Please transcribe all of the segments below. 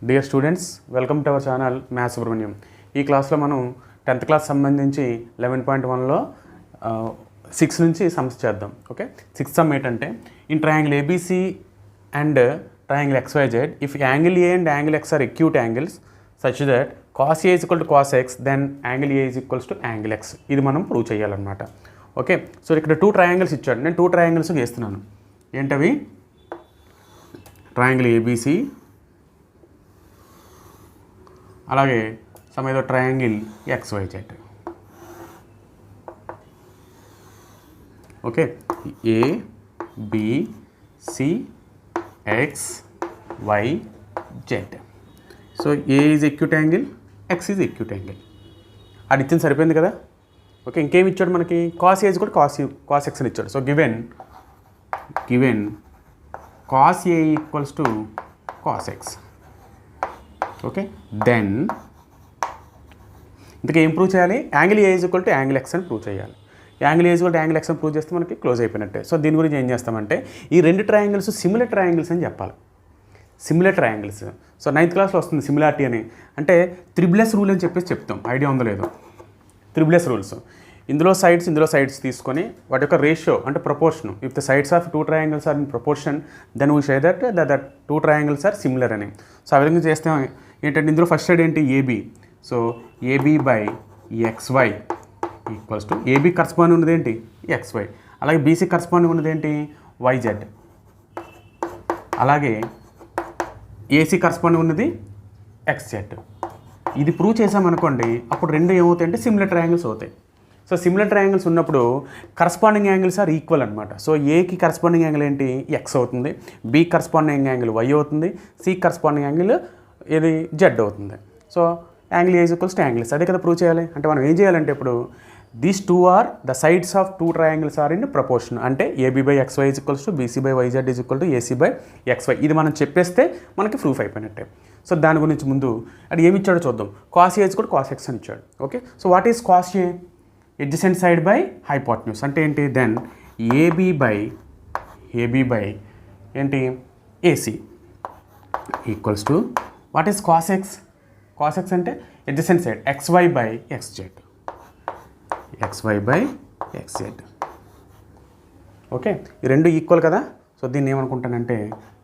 Dear students, welcome to our channel maths Subrahmanyam. ఈ క్లాస్లో మనం 10th క్లాస్ సంబంధించి 11.1లో 6 నుంచి సమ్స్ చేద్దాం. ఓకే, 6th సమ్ ఏంటంటే in triangle ABC and triangle XYZ if angle A and angle X are acute angles such that cos A is equal to cos X then angle A is equals to angle X. ఇది మనం prove చేయాలన్నమాట. Okay, so ఇక్కడ 2 triangles ఇచ్చాడు. నేను 2 triangles గీస్తున్నాను. ఏంటవి? Triangle ABC, అలాగే ఏదో triangle XYZ. Okay, A B C X Y Z. So A is acute angle, X is acute angle. అది ఇచ్చింది సరిపోయింది కదా. ఓకే, ఇంకేమి ఇచ్చాడు మనకి? కాస్ ఏజ్ కూడా కాస్ ఎక్స్ అని ఇచ్చాడు. So given cos A equals to cos X. Okay, then ఇంతకీ ఏం ప్రూవ్ చేయాలి? Angle A is equal to angle X అని ప్రూవ్ చేయాలి. Angle A is equal to angle X అని ప్రూవ్ చేస్తే మనకి క్లోజ్ అయిపోయినట్టే. సో దీని గురించి ఏం చేస్తామంటే ఈ 2 ట్రయాంగిల్స్ సిమిలర్ ట్రయాంగిల్స్ అని చెప్పాలి. Similar triangles. సో 9th క్లాస్లో వస్తుంది సిమిలారిటీ అని. అంటే త్రిబులెస్ రూల్ అని చెప్పేసి చెప్తాం. ఐడియా ఉందో లేదో? త్రిబులెస్ రూల్స్. ఇందులో సైడ్స్ తీసుకొని వాటి యొక్క రేషియో అంటే proportion. If the sides of 2 triangles are in proportion then we say that 2 triangles are similar అని. సో ఆ విధంగా చేస్తే ఏంటంటే ఇందులో ఫస్ట్ సైడ్ ఏంటి? AB. So AB by XY equals to AB corresponding ఉన్నది ఏంటి? XY. అలాగే బీసీ కరస్పాండింగ్ ఉన్నది ఏంటి? YZ. అలాగే ఏసీ కరస్పాండింగ్ ఉన్నది XZ. ఇది ప్రూవ్ చేసామనుకోండి, అప్పుడు 2 ఏమవుతాయంటే సిమిలర్ ట్రయాంగిల్స్ అవుతాయి. సో సిమిలర్ ట్రయాంగిల్స్ ఉన్నప్పుడు కరస్పాండింగ్ యాంగిల్స్ ఆర్ ఈక్వల్ అనమాట. సో ఏకి కరస్పాండింగ్ యాంగిల్ ఏంటి? X అవుతుంది. బి కరస్పాండింగ్ యాంగిల్ Y అవుతుంది. సి కరస్పాండింగ్ యాంగిల్ ఇది Z అవుతుంది. So angle A equals to angles. అదే కదా ప్రూవ్ చేయాలి. అంటే మనం ఏం చేయాలంటే ఇప్పుడు these 2 are the sides of 2 triangles are in proportion. అంటే AB by XY is equals to BC by YZ is equal to AC by XY. ఇది మనం చెప్పేస్తే మనకి ప్రూఫ్ అయిపోయినట్టే. సో దాని గురించి ముందు అది ఏమి ఇచ్చాడో చూద్దాం. కాస్ ఏ కూడా కాస్ ఎక్స్ అని ఇచ్చాడు. Okay, so what is cos A? Adjacent side by hypotenuse. అంటే ఏంటి? దెన్ ఏబీ బై ఏంటి? AC equals to what is cos x? Cos x అంటే adjacent side XY by XZ. XY by XZ. Okay, ఈ 2 equal కదా. So దీన్ని ఏమనుకుంటానంటే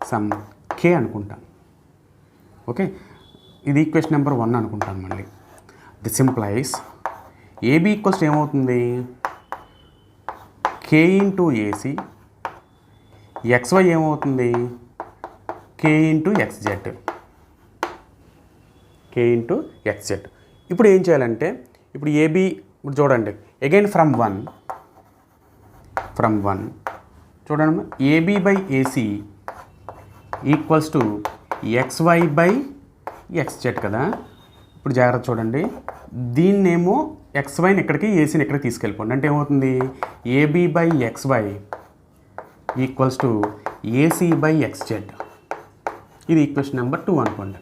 some K అనుకుంటాను. Okay, ఇది ఈక్వేషన్ నెంబర్ 1 అనుకుంటాను. మళ్ళీ దిస్ ఇంప్లైస్ ఏబీ ఈక్వల్స్ ఏమవుతుంది? K into AC. XY ఏమవుతుంది? K into XZ. K into XZ. ఇప్పుడు ఏం చేయాలంటే ఇప్పుడు ఏబీ ఇప్పుడు చూడండి అగైన్ ఫ్రమ్ 1 చూడండి AB by AC equals to XY by XZ కదా. ఇప్పుడు జాగ్రత్త చూడండి, దీన్నేమో XYని ఇక్కడికి ఏసీని ఇక్కడికి తీసుకెళ్ళిపోండి. అంటే ఏమవుతుంది? AB by XY equals to AC by XZ. ఇది ఈక్వేషన్ నెంబర్ 2 అనుకోండి.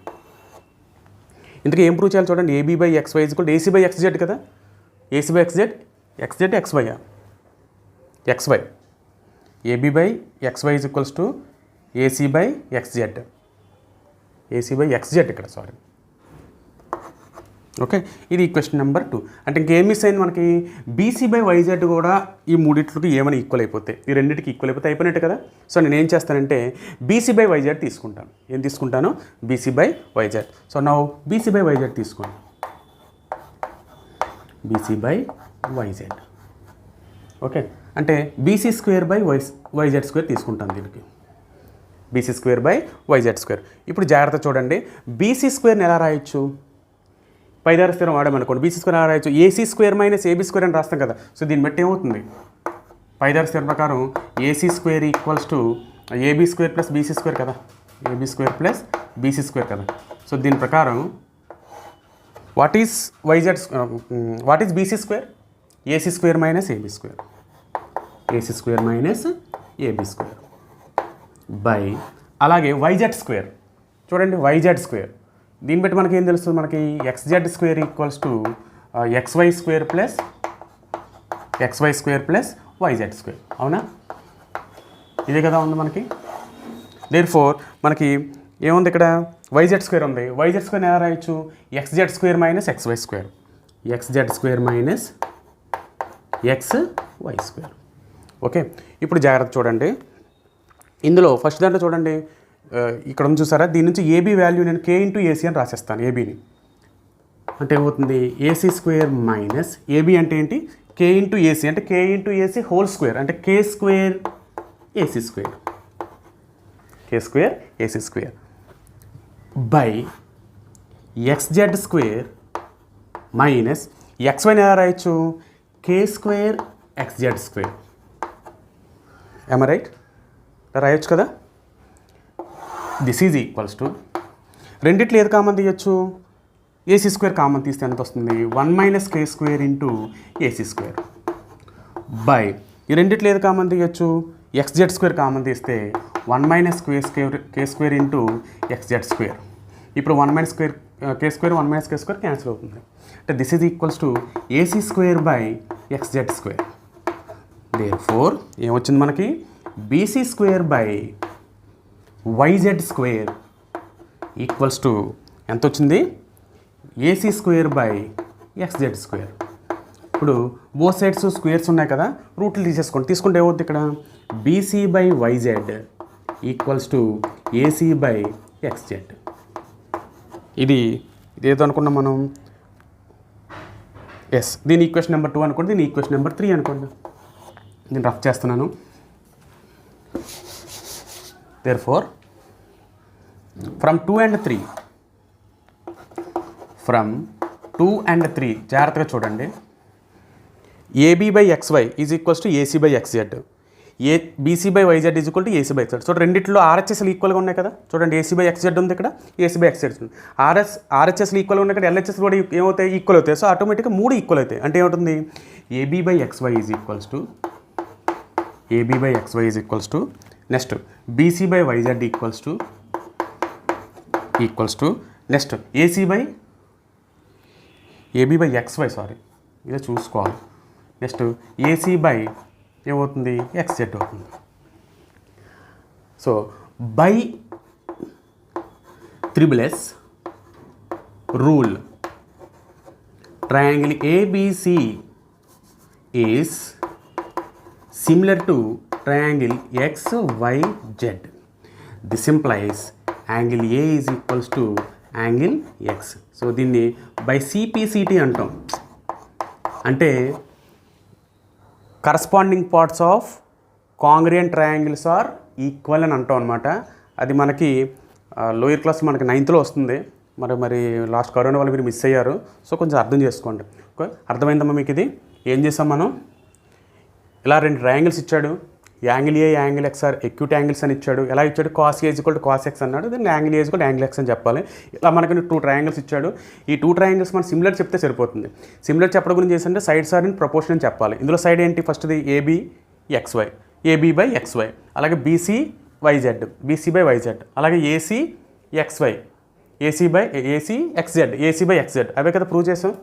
ఇందుకు ఏం ప్రూవ్ చేయాలి చూడండి. AB by XY equal to AC by XZ కదా. AC by XZ XY. AB by XY is equals to AC by XZ. AC by XZ ఇక్కడ, sorry. Okay, ఇది equation number 2. అంటే ఇంకేం మిస్ అయింది మనకి? బీసీ బై YZ కూడా ఈ మూడిట్లకి ఏమైనా ఈక్వల్ అయిపోతాయి. ఈ రెండింటికి ఈక్వల్ అయిపోయినట్టు కదా. సో నేను ఏం చేస్తానంటే బీసీ బై YZ తీసుకుంటాను. ఏం తీసుకుంటాను? BC by YZ. సో నా బీసీ బై YZ తీసుకోండి. BC by YZ. ఓకే, అంటే BC square by YZ square తీసుకుంటాను దీనికి. BC square by YZ square. ఇప్పుడు జాగ్రత్త చూడండి, బీసీ స్క్వేర్ని ఎలా రాయొచ్చు? పైదార స్థిరం వాడామనుకోండి. బీసీ స్క్వేర్ ఎలా రాయొచ్చు? AC square minus AB square అని రాస్తాం కదా. సో దీన్ని బట్టి ఏమవుతుంది? పైదార స్థిరం ప్రకారం AC square equals to AB square plus BC square కదా. AB square plus BC square కదా. సో దీని ప్రకారం what is BC square? AC square minus AB square. AC square minus AB square by అలాగే YZ స్క్వేర్. చూడండి YZ square. దీన్ని బట్టి మనకి ఏం తెలుస్తుంది? మనకి XZ square equals to XY square plus YZ square. అవునా? ఇదే కదా ఉంది మనకి. దేర్ఫోర్ మనకి ఏముంది ఇక్కడ వైజెడ్ స్క్వేర్ ఉంది. వైజెడ్ స్క్వేర్ ఎలా రాయొచ్చు? XZ square minus XY square. XZ square minus XY square. Okay, ఇప్పుడు జాగ్రత్త చూడండి. ఇందులో ఫస్ట్ దాంట్లో చూడండి, ఇక్కడ ఉంది చూసారా, దీని నుంచి ఏబీ వాల్యూ నేను కే ఇంటూ ఏసీ అని రాసేస్తాను. ఏబీని అంటే ఏమవుతుంది? ఏసీ స్క్వేర్ మైనస్ ఏబీ అంటే ఏంటి? కే ఇంటూ ఏసీ అంటే K into AC whole square అంటే K square AC square. K square AC square by XZ square minus ఎక్స్వైని ఎలా రాయొచ్చు? K square XZ square. Right? రాయొచ్చు కదా. దిస్ ఈజ్ ఈక్వల్స్ టు, రెండిట్లో ఏది కామన్ తీయచ్చు? ఏసీ స్క్వేర్ కామన్ తీస్తే ఎంత వస్తుంది? 1 minus K square into AC square by, ఈ రెండిట్లో ఏది కామన్ తీయచ్చు? ఎక్స్జెడ్ స్క్వేర్ కామన్ తీస్తే 1 minus K square into XZ square. ఇప్పుడు 1 minus K square 1 minus K square cancel అవుతుంది. అంటే this is equals to AC square by XZ square. Therefore ఏమొచ్చింది మనకి? BC square by YZ square equals to ఎంత వచ్చింది? AC square by XZ square. ఇప్పుడు both sides squares ఉన్నాయి కదా, రూట్లు తీసుకుంటే ఏమవుతుంది? ఇక్కడ BC by YZ equals to AC by XZ. ఇది ఏదో అనుకున్నాం మనం? ఎస్, దీని ఈక్వేషన్ నెంబర్ 2 అనుకోండి, దీని ఈక్వేషన్ నెంబర్ 3 అనుకోండి. నేను రఫ్ చేస్తున్నాను. Therefore, from 2 and 3 జాగ్రత్తగా చూడండి. AB by XY is equals to AC by XZ. BC by YZ is equal to AC by XZ. చూడండి, రెండిట్లో ఆర్హెచ్ఎస్లు ఈక్వల్గా ఉన్నాయి కదా. చూడండి, ఏసీ బై ఎక్స్జెడ్ ఉంది ఇక్కడ, ఏసీ బై ఎక్స్జెడ్ ఉంది. ఆర్హెచ్ఎస్లు ఈక్వల్గా ఉన్నాయి ఇక్కడ, ఎల్హెచ్ఎస్ కూడా ఏమవుతాయి? ఈక్వల్ అవుతాయి. సో ఆటోమేటిక్గా 3 ఈక్వల్ అవుతాయి. అంటే ఏమవుతుంది? AB by XY is equals to next BC by YZ equals to next AB by XY, sorry ఇదే చూసుకోవాలి. నెక్స్ట్ ఏసీ బై ఏమవుతుంది? ఎక్స్జెడ్ అవుతుంది. So by triple S rule triangle ABC is similar to triangle XYZ. This implies angle A is equals to angle X. So దీన్ని by CPCT అంటాం. అంటే corresponding parts of congruent triangles are equal అని అంటాం అనమాట. అది మనకి lower class మనకి 9th వస్తుంది. మరి లాస్ట్ కరోనా వాళ్ళు మీరు మిస్ అయ్యారు. సో కొంచెం అర్థం చేసుకోండి. ఓకే, అర్థమైందమ్మా మీకు? ఇది ఏం చేసాం మనం? ఇలా 2 ట్రయాంగిల్స్ ఇచ్చాడు. Angle A, angle X are acute angles అని ఇచ్చాడు. ఎలా ఇచ్చాడు? Cos A equal to cos X అన్నాడు. దీన్ని angle A equal to angle X అని చెప్పాలి. ఇలా మనకి 2 ట్రయాంగిల్స్ ఇచ్చాడు. ఈ 2 ట్రయాంగిల్స్ మనం సిమిలర్ చెప్తే సరిపోతుంది. సిమిలర్ చెప్పడం గురించి ఏంటంటే సైడ్స్ ఆర్ ఇన్ ప్రపోర్షన్ అని చెప్పాలి. ఇందులో సైడ్ ఏంటి? ఫస్ట్ది AB XY, AB by XY, అలాగే బీసీ బై వైజెడ్, అలాగే AC XY, AC by XZ. అవే కదా ప్రూవ్ చేసాం.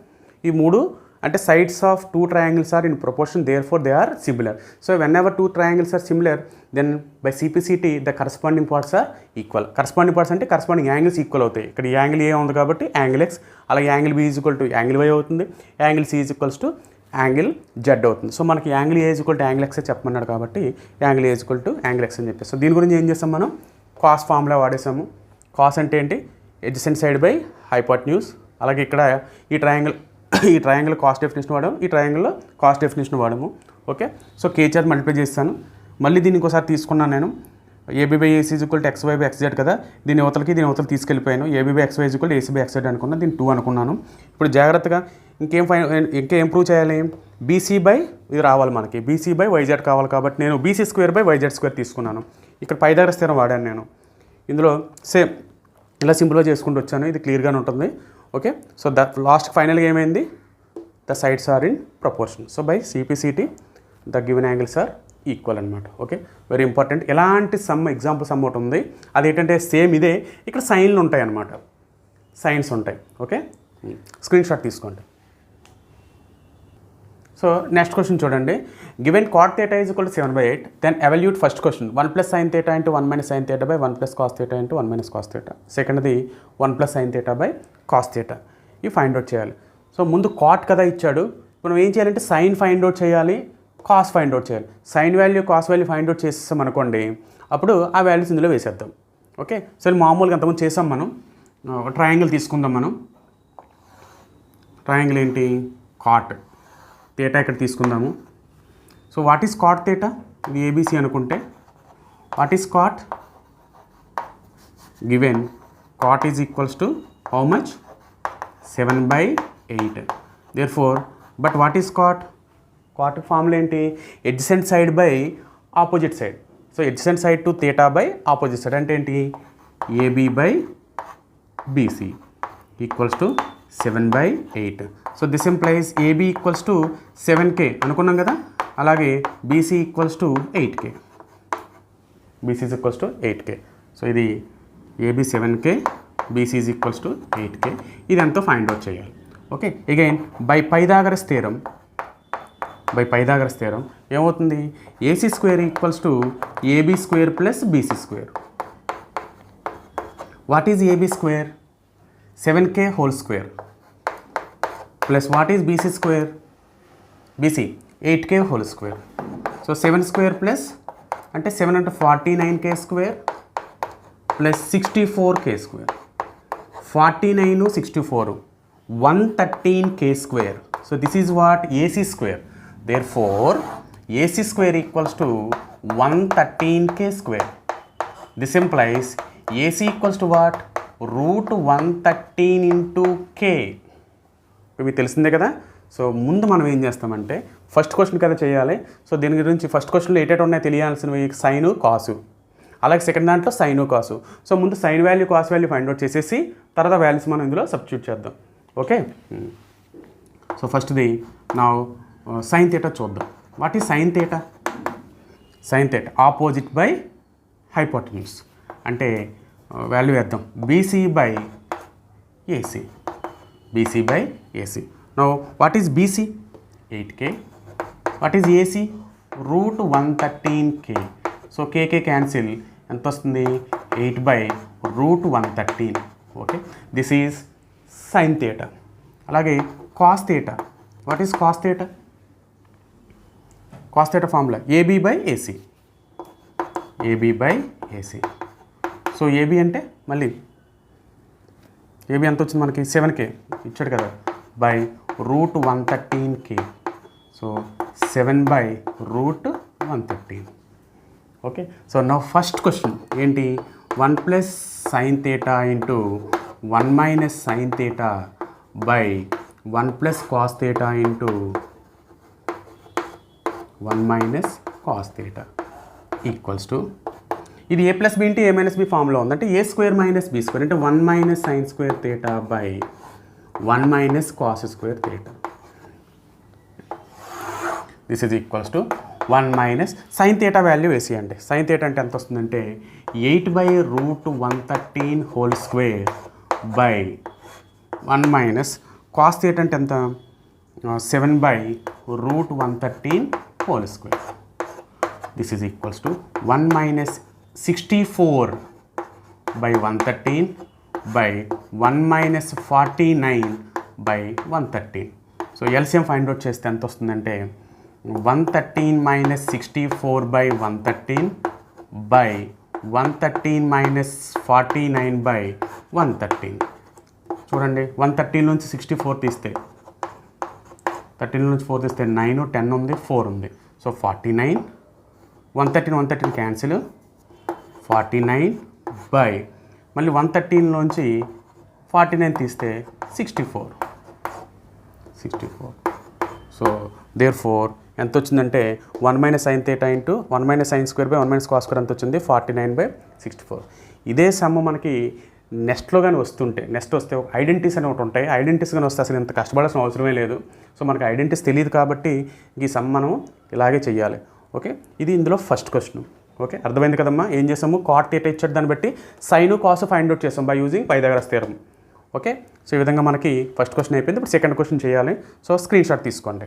ఈ 3 అంటే sides of 2 triangles are in proportion, therefore they are similar. So whenever 2 triangles are similar, then by CPCT the corresponding parts are equal. Corresponding parts అంటే corresponding angles equal అవుతాయి. ఇక్కడ angle A ఉంది కాబట్టి angle X, అలాగే angle B is equal to angle Y అవుతుంది, angle C is equals to angle Z అవుతుంది. So మనకి angle A is equal to angle X చెప్పమన్నాడు కాబట్టి angle A is equal to angle X అని చెప్పేసి. So దీని గురించి ఏం చేస్తాం మనం? Cos formula వాడేసాము. కాస్ అంటే ఏంటి? Adjacent side by hypotenuse. అలాగే ఇక్కడ ఈ ట్రయాంగిల్ కాస్ట్ డెఫినేషన్ వాడాము, ఈ ట్రయాంగిల్లో కాస్ట్ డెఫినేషన్ వాడాము. ఓకే, సో కేచర్ మల్టిప్లై చేస్తాను. మళ్ళీ దీన్ని ఇంకోసారి తీసుకున్నాను నేను. AB by AC is equal to X Y by XZ కదా, దీని అవతలకి తీసుకెళ్ళిపోయాను. AB by X Y is equal to AC by XZ అనుకున్నాను, దీన్ని 2 అనుకున్నాను. ఇప్పుడు జాగ్రత్తగా ఇంకేం ప్రూవ్ చేయాలి? బీసీ బై ఇది రావాలి మనకి, బీసీ బై వైజెడ్ కావాలి కాబట్టి నేను BC square by YZ square తీసుకున్నాను. ఇక్కడ పైథాగరస్ థీరం వాడాను నేను. ఇందులో సేమ్ ఇలా సింపుల్గా చేసుకుంటూ వచ్చాను. ఇది క్లియర్గానే ఉంటుంది. ఓకే, సో లాస్ట్ ఫైనల్గా ఏమైంది? The sides are in proportion. So by CPCT the given angles are equal అనమాట. Okay, very important. ఎలాంటి ఎగ్జాంపుల్ సమ్ ఒకటి ఉంది, అదేంటంటే సేమ్ ఇదే, ఇక్కడ సైన్లు ఉంటాయి అన్నమాట, సైన్స్ ఉంటాయి. ఓకే, స్క్రీన్ షాట్ తీసుకోండి. సో నెక్స్ట్ క్వశ్చన్ చూడండి. Given cot theta is equal to 7/8, then evaluate first question 1 + sin θ into 1 - sin θ by 1 + cos θ into 1 - cos θ. సెకండ్ది 1 + sin θ బై cos θ. ఇవి ఫైండ్ అవుట్ చేయాలి. సో ముందు కాట్ కదా ఇచ్చాడు, మనం ఏం చేయాలంటే సైన్ ఫైండ్ అవుట్ చేయాలి, కాస్ ఫైండ్ అవుట్ చేయాలి. Sign value cos value find out చేసేసాం అనుకోండి, అప్పుడు ఆ వాల్యూస్ ఇందులో వేసేద్దాం. ఓకే, సో మామూలుగా అంతకుముందు చేసాం మనం. ఒక ట్రయాంగిల్ తీసుకుందాం మనం. ట్రయాంగిల్ ఏంటి? కాట్ థీటా ఇక్కడ తీసుకుందాము. So what is cot theta? ఇది ఏబీసీ అనుకుంటే what is cot? Given cot is equals to how much? 7/8. Therefore but what is cot? Cot formula ఏంటి? Adjacent side by opposite side. So adjacent side to theta by opposite side అంటే ఏంటి? AB by BC equals to 7/8. So this implies AB equals to 7K అనుకున్నాం కదా, అలాగే BC equals to 8K. BC is equals to 8K. So ఇది AB 7K, BC is equals to 8K. ఇది ఎంతో find out చేయాలి. Okay, again by Pythagoras theorem. By Pythagoras theorem ఏమవుతుంది? AC square equals to AB square plus BC square. What is AB square? 7K whole square plus what is BC square? BC 8K whole square. So 7 square plus అంటే 7 అంటే 49K square plus 64K square. 49 64 113K square. So this is what? AC square. Therefore AC square equals to 113K square. This implies AC equals to what? √113 into K. ఇవి తెలిసిందే కదా. So ముందు మనం ఏం చేస్తామంటే first question కదా చేయాలి. So దీని గురించి ఫస్ట్ క్వశ్చన్లో ఏటేటి ఉన్నాయో తెలియాల్సినవి సైను కాసు, అలాగే సెకండ్ దాంట్లో సైను కాసు. సో ముందు sign value cos value find out చేసేసి తర్వాత వాల్యూస్ మనం ఇందులో సబ్స్టిట్యూట్ చేద్దాం. ఓకే, సో ఫస్ట్ది నా సైన్ థీటా చూద్దాం. What is sine theta? Sine theta opposite by hypotenuse అంటే వాల్యూ వేద్దాం. BC by AC. BC by AC. Now what is BC? 8K. What is AC? √113K. So K K cancel, ఎంత వస్తుంది? 8/√113. Okay, this is sine theta. అలాగే cos theta. What is cos theta? Cos theta formula AB by AC. AB by AC. So AB అంటే మళ్ళీ AB ఎంత వచ్చింది మనకి? 7K ఇచ్చాడు కదా, by √113K. So 7/√113. Okay, so నా ఫస్ట్ క్వశ్చన్ ఏంటి? 1 + sin θ into 1 - sin θ by 1 + cos θ into 1 - cos θ equals to, ఇది a + b into a - b ఫామ్లో ఉంది. అంటే a² - b² అంటే 1 - sin² θ by 1 - cos² θ. This is equals to 1 - sin θ value వేసి అంటే sin θ అంటే ఎంత వస్తుందంటే 8/√113 హోల్ స్క్వేర్ బై 1 - cos θ అంటే ఎంత? 7/√113 whole square. This is equals to 1 - 64/113 by 1 - 49/113. So LCM find out చేస్తే ఎంత వస్తుందంటే 113 - 64/113 బై 113 - 49/113. చూడండి, 113 నుంచి 64 తీస్తే 13 నుంచి 4 తీస్తే 9, 10 ఉంది, 4 ఉంది. సో 49, 113 క్యాన్సిల్, 49 బై మళ్ళీ 113 నుంచి 49 తీస్తే 64. సో దేర్ ఫోర్ ఎంత వచ్చిందంటే 1 - sin θ into 1 - sin² by 1 - cos² ఎంత వచ్చింది? 49/64. ఇదే సమ్ మనకి నెక్స్ట్లో కానీ వస్తుంటే, నెక్స్ట్ వస్తే ఒక ఐడెంటిటీస్ అని ఒకటి ఉంటాయి. ఐడెంటిటీస్ కానీ వస్తే అసలు ఇంత కష్టపడాల్సిన అవసరమే లేదు. సో మనకి ఐడెంటిటీస్ తెలియదు కాబట్టి ఈ సమ్ మనం ఇలాగే చెయ్యాలి. ఓకే, ఇది ఇందులో ఫస్ట్ క్వశ్చన్. ఓకే, అర్థమైంది కదమ్మా? ఏం చేసాము? కాట్ థీటా ఇచ్చాడు, దాన్ని బట్టి సైను కాస్ ఫైండ్ అవుట్ చేసాం by using Pythagoras theorem. Okay, so ఈ విధంగా మనకి ఫస్ట్ క్వశ్చన్ అయిపోయింది. ఇప్పుడు సెకండ్ క్వశ్చన్ చేయాలి. సో స్క్రీన్ షాట్ తీసుకోండి.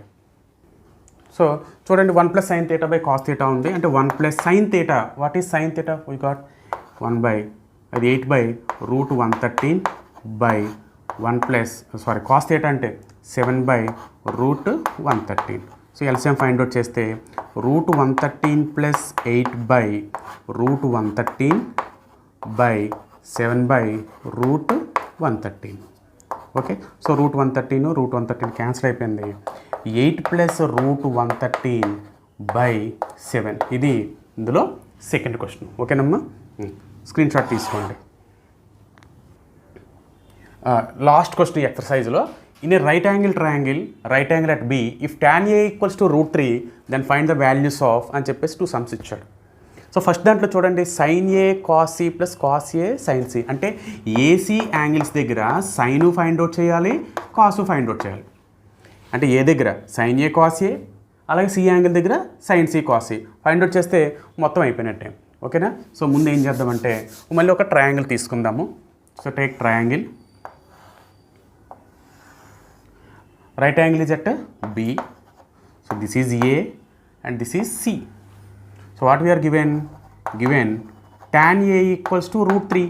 సో చూడండి 1 plus sine theta by cos theta ఉంది, అంటే 1 plus sine theta. What is sine theta? We got 1 by అది 8 by root 113 by 1 plus cos theta అంటే 7 by root 113. So LCM find out చేస్తే root 113 plus 8 by root 113 by 7 by root 113. Okay, so root 113 cancel అయిపోయింది. 8 plus root 113 by 7. ఇది ఇందులో second question. ఓకేనమ్మా, screen shot తీసుకోండి. Last question ఈ ఎక్సర్సైజ్లో, in a right angle triangle at B, if tan A equals to root 3 then find the values of అని చెప్పేసి 2 sums ఇచ్చాడు. సో ఫస్ట్ దాంట్లో చూడండి, sine A cos C plus cos A sine C, అంటే AC angles దగ్గర sine find out చేయాలి, cos find out చేయాలి. అంటే ఏ దగ్గర సైన్ ఏ కాస్ ఏ, అలాగే సి యాంగిల్ దగ్గర sine C cos C find out చేస్తే మొత్తం అయిపోయినట్టే. ఓకేనా? సో ముందు ఏం చేద్దామంటే మళ్ళీ ఒక ట్రయాంగిల్ తీసుకుందాము. So take triangle. Right angle is at B. So this is A and this is C. So what we are given? Given tan A equals to root 3.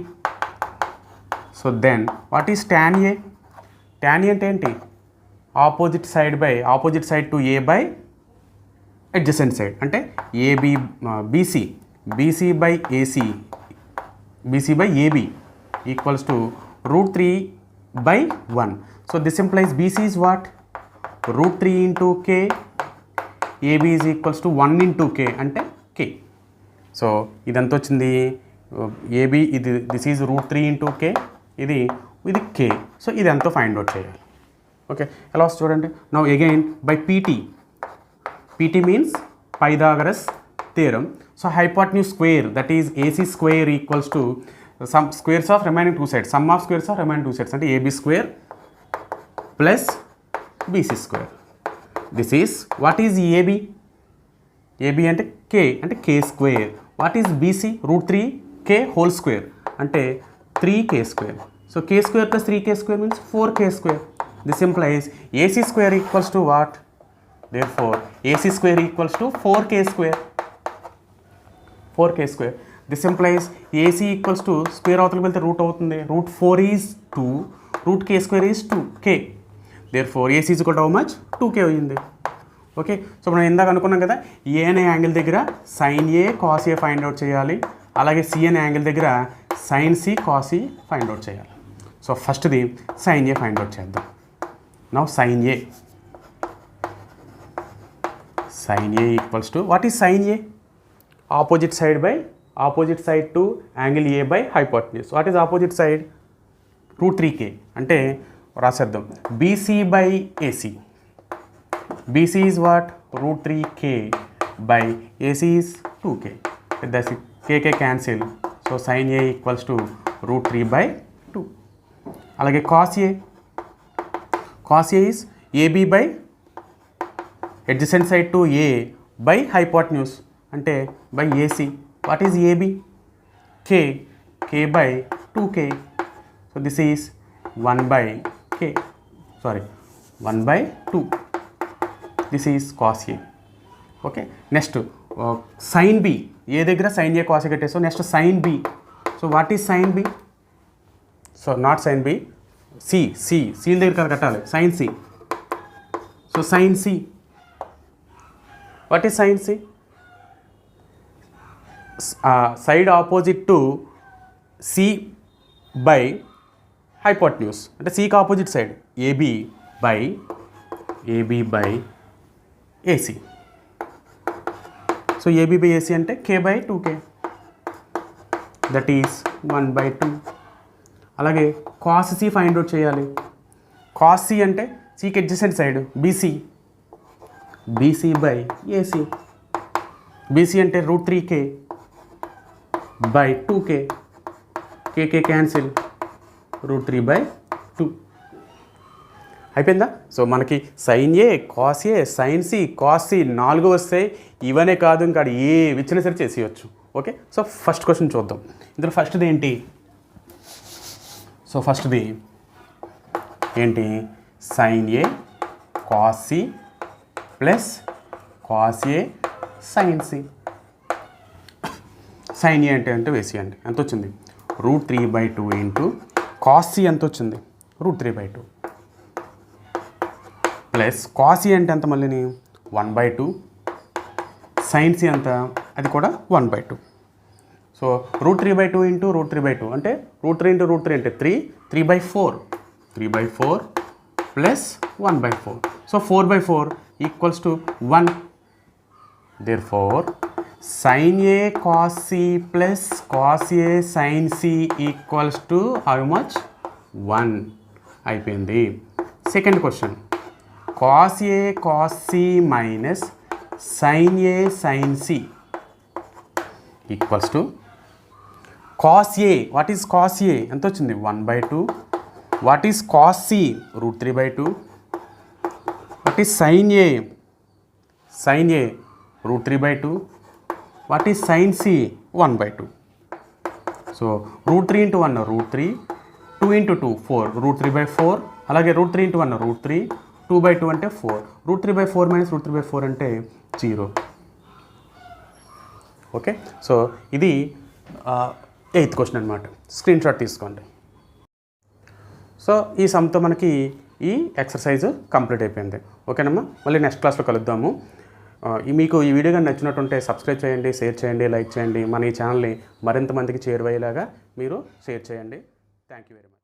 So then what is tan A? Tan A అంటే ఏంటి? Opposite side to A by adjacent side. అంటే AB BC by AC, BC by AB equals to root 3 by 1. So this implies BC is what? Root 3 into K. AB is equals to 1 into K అంటే K. So ఇదంతా వచ్చింది AB, ఇది this is root 3 into K, ఇది K. So ఇదంతా find out చేయాలి. Okay, ఎలా వస్తుంది చూడండి. Now again by PT means Pythagoras theorem. So hypotenuse square, that is AC square equals to some squares of remaining 2 sides, some of squares of remaining 2 sides, అంటే AB square plus BC square. This is what is AB? AB అంటే K, అంటే K square. What is BC? Root 3 K whole square, అంటే 3K square. So K square plus 3K square means 4K square. This implies AC square equals to what? Therefore AC square equals to 4K square. 4K square. This implies AC equals to square అవతలకి వెళ్తే root అవుతుంది. Root 4 is 2, root K square is 2K. Therefore AC is equal to how much? 2K అయింది. Okay, so మనం ఇందాక అనుకున్నాం కదా, ఏ అనే angle దగ్గర sine A cos A find out చేయాలి, అలాగే సి అనే యాంగిల్ దగ్గర sine C cos C find out చేయాలి. సో ఫస్ట్ది సైన్ ఏ ఫైండ్ అవుట్ చేద్దాం. Now sine A equals to what is sine A? Opposite side to angle A by hypotenuse. What is opposite side? Root 3K, అంటే రాసేద్దాం BC by AC. BC is what? Root 3K by AC is 2K. That's it. KK cancel. So sin A equals to root 3 by 2. అలాగే cos A is AB by adjacent side to A by hypotenuse, అంటే by AC. What is AB? K by 2K. So this is 1 by K. 1 by 2. This is cos A. Okay, next sine B. A దగ్గర sine A cos A కట్టేసాం. Next sine B. So what is sine B? So not sine B, C దగ్గర కదా కట్టాలి, sine C. So sine C, what is sine C? Side opposite to C by hypotenuse, అంటే సికి opposite side AB by AC. సో AB by AC అంటే K by 2K, that is 1 by 2. అలాగే cos C find out చేయాలి. Cos C అంటే Cకి adjacent side BC by AC. BC అంటే root 3K by 2K, KK cancel, root 3 by 2. అయిపోయిందా? So మనకి sine A cos A sine C cos C 4 వస్తాయి. ఇవనే కాదు, ఇంకా ఏ ఇచ్చినా సరే చేసేయచ్చు. ఓకే, సో ఫస్ట్ క్వశ్చన్ చూద్దాం. ఇందులో ఫస్ట్ది ఏంటి? సో ఫస్ట్ది ఏంటి? Sine A cos C plus cos A sine C. Sine A అంటే వేసేయండి. ఎంత వచ్చింది? √3/2 ఇంటూ కాస్ సి ఎంత వచ్చింది? √3/2 ప్లస్ కాస్ ఏ అంటే ఎంత మళ్ళీని 1/2 సైన్ సి ఎంత? అది కూడా 1/2. సో √3/2 ఇంటూ √3/2 అంటే √3 ఇంటూ √3 అంటే 3/4 plus 1/4. So 4/4 equals to 1. Therefore sin A cos C plus cos A sin C equals to how much? 1 అయిపోయింది. Second question, cos A cos C minus sin A sin C equals to cos A. What is cos A? ఎంత వచ్చింది? 1/2. What is cos C? √3/2. What is sin A? sin A √3/2. What is sin C? 1/2. So √3 into 1 √3, 2 into 2 4, √3/4. అలాగే √3 into 1 √3, 2/2 అంటే 4. √3/4 minus √3/4 అంటే 0. Okay, so ఇది 8th question అనమాట. Screen shot తీసుకోండి. So ఈ సమ్తో మనకి ఈ ఎక్సర్సైజ్ కంప్లీట్ అయిపోయింది. ఓకేనమ్మా, మళ్ళీ నెక్స్ట్ క్లాస్లో కలుద్దాము. మీకు ఈ వీడియో కానీ నచ్చినట్టుంటే సబ్స్క్రైబ్ చేయండి, షేర్ చేయండి, లైక్ చేయండి. మన ఈ ఛానల్ని మరింత మందికి చేరువయ్యేలాగా మీరు షేర్ చేయండి. Thank you very much.